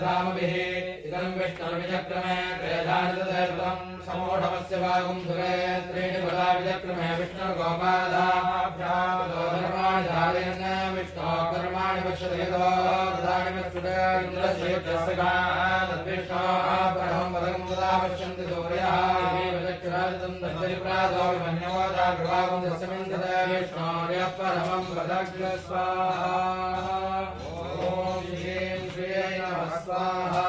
धामभिः इदं विष्णुर्विचक्रमे त्रयधानितम् समोढमस्य वागुं सुरे त्रीणि पदा विचक्रमे विष्णुर्गोपादाभ्यापदो धर्माणि धारयन् विष्णो कर्माणि पश्यति यतो प्रधानि पश्यते इन्द्रस्य तद्विष्णो परमं पदं तदा पश्यन्ति सूर्यः विचक्षुरादितं तद्वरिप्रादो विमन्योदा कृपागुं तस्मिन् तदा विष्णोर्यः परमं पदग्र स्वाहा ॐ श्रीं श्रियै नमः स्वाहा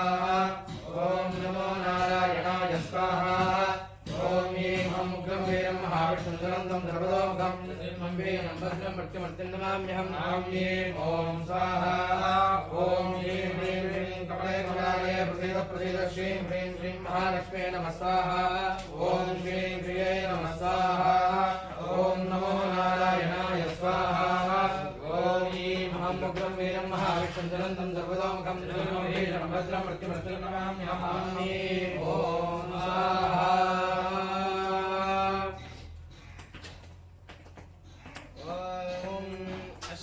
ॐ नमो नारायणाय स्वाहा ॐ ह्रीं हं उग्रं वीरं महाविष्णुन्दरं सर्वतोमुखं वीरं भद्रं मृत्युमर्त्यं नमाम्यहं ॐ स्वाहा ॐ ह्रीं ह्रीं ह्रीं कमले कमलालये प्रसीद प्रसीद श्रीं ह्रीं श्रीं महालक्ष्म्यै नमः स्वाहा ॐ श्रीं श्रियै नमः स्वाहा ॐ नमो नारायणाय स्वाहा ॐ ह्रीं हं उग्रं वीरं महाविष्णुन्दरं सर्वतोमुखं वीरं भद्रं मृत्युमर्त्यं नमाम्यहं ॐ स्वाहा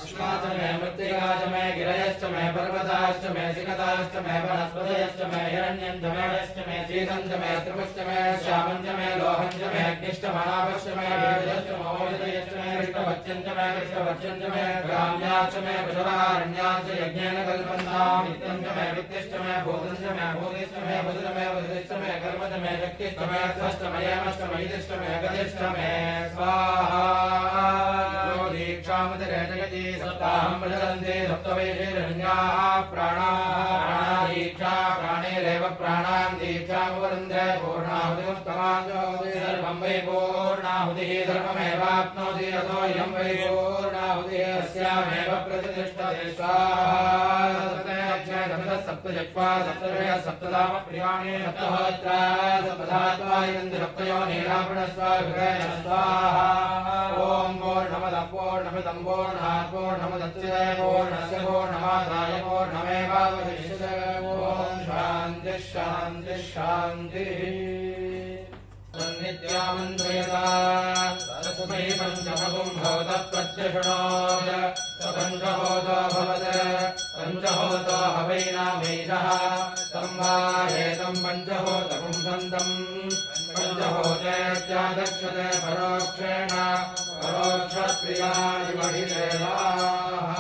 अश्वाच मे मृत्तिकाच मे गिरयश्च मे पर्वताश्च मे सिकताश्च मे वनस्पतयश्च मे हिरण्यञ्च मे यश्च मे शीतं च मे त्रिपुश्च मे श्यामं च मे लोहं च मे अग्निश्च मनापश्च मे वेदश्च मोहितयश्च मे कृष्णवच्चं च मे कृष्णवच्चं च मे ग्राम्याश्च मे पशुरारण्याश्च यज्ञेन कल्पन्तां नित्यं च मे वित्तिश्च मे भूतं च मे भूतिश्च मे वज्र मे वज्रिश्च मे कर्म च मे शक्तिश्च मे त्वश्च मयमश्च मयिश्च मे गतिश्च मे स्वाहा दीक्षामतिरे जगति सप्ताहं प्रचलन्ति सप्तवैशिरण्याः प्राणाः दीक्षा प्राणेरेव प्राणां दीक्षामुपरन्ते पूर्णाहुतिमुत्तमाञ्जोति सर्वं वै पूर्णाहुतिः सर्वमेवाप्नोति अतो इयं वै पूर्णाहुतिः अस्यामेव प्रतिष्ठते स्वाहा सप्तजक्वा सप्तषय सप्तधाम प्रियाणि सप्तहोत्रा सप्तधात्वा इदन्ति सप्तयो नीलापणस्वाभिषय स्वाहा ॐ पूर्णमदः पूर्णमिदं पूर्णात् पूर्णमुदच्यते पूर्णस्य पूर्णमादाय पूर्णमेवावशिष्यते ॐ शान्तिः शान्तिः शान्तिः नित्यामन्त्रयता तस्मै पञ्चमगुं भवतः प्रत्यशृणोत् स पञ्चहोतो भवत् पञ्चहोतो हवैनामैषः तं वा एतं पञ्चहोतकं सन्तम् पञ्चहोतेत्यादक्षते परोक्षेण परोक्षप्रियाणि महिदेवाः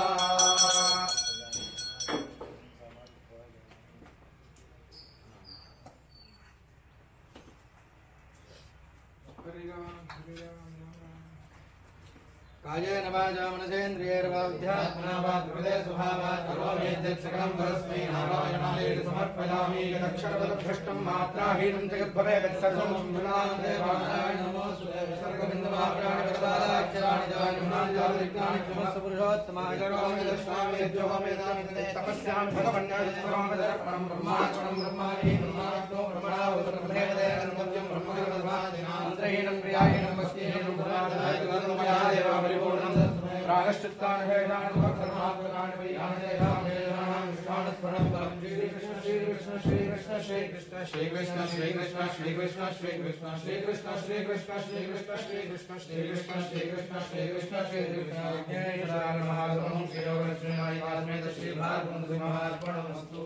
कायेन वाचा मनसेन्द्रियैर्वा बुद्ध्यात्मना वा त्रिपदे स्वभावात् करोमि यद्यत्सकलं परस्मै नारायणाय समर्पयामि यदक्षरपदभ्रष्टं मात्राहीनं जगद्भवेत् तत्सर्वं गुणान्ते वाचाय नमोऽस्तुते सर्वबिन्दुमात्राणि प्रसादाक्षराणि च न्यूनान्यादिरिक्तानि क्षमस्व पुरुषोत्तमाय करोमि दर्शयामि यद्योगमे तपस्यामि भगवन्यादिस्मरणं ब्रह्मार्पणं ब्रह्माणि ब्रह्मार्पणो ब्रह्मणावतरब्रह्मेवदे गन्तव्यं ब्रह्मकर्मधामन्त्रहीनं क्रियाहीनं भक्तिहीनं ब्रह्मादाय गन्तव्यं प्रागश्चित्तानि हेदानि भक्तर्मात्मकानि वैयानि विष्णानुस्मरणं परं श्रीकृष्ण श्रीकृष्ण श्रीकृष्ण श्रीकृष्ण श्रीकृष्ण श्रीकृष्ण श्रीकृष्ण श्रीकृष्ण श्रीकृष्ण श्रीकृष्ण श्रीकृष्ण श्रीकृष्ण श्रीकृष्ण श्रीकृष्ण श्रीकृष्ण श्रीकृष्ण महासमं श्रीयोगलक्ष्मीनाय श्रीभार्गवं महार्पणमस्तु।